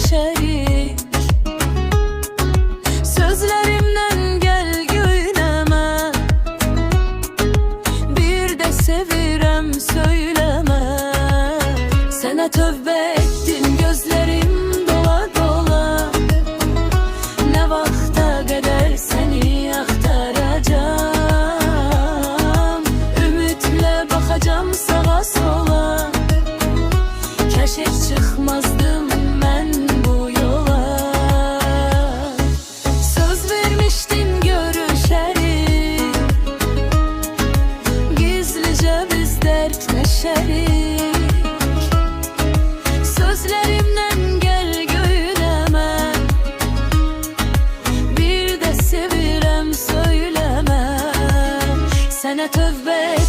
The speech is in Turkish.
görüşerik. Sözlerimden gel güyneme, bir de sevirem söyleme. Sana tövbe ettim gözlerim dola dola, ne vakta kadar seni aktaracağım. Ümitle bakacağım sağa sola, kaş hiç çıkmazdım ben bu yola. Söz vermiştin görüşerik, gizlice biz dertleşerik. Sözlerimden gel güyneme, bir de sevirem söyleme. Sana tövbe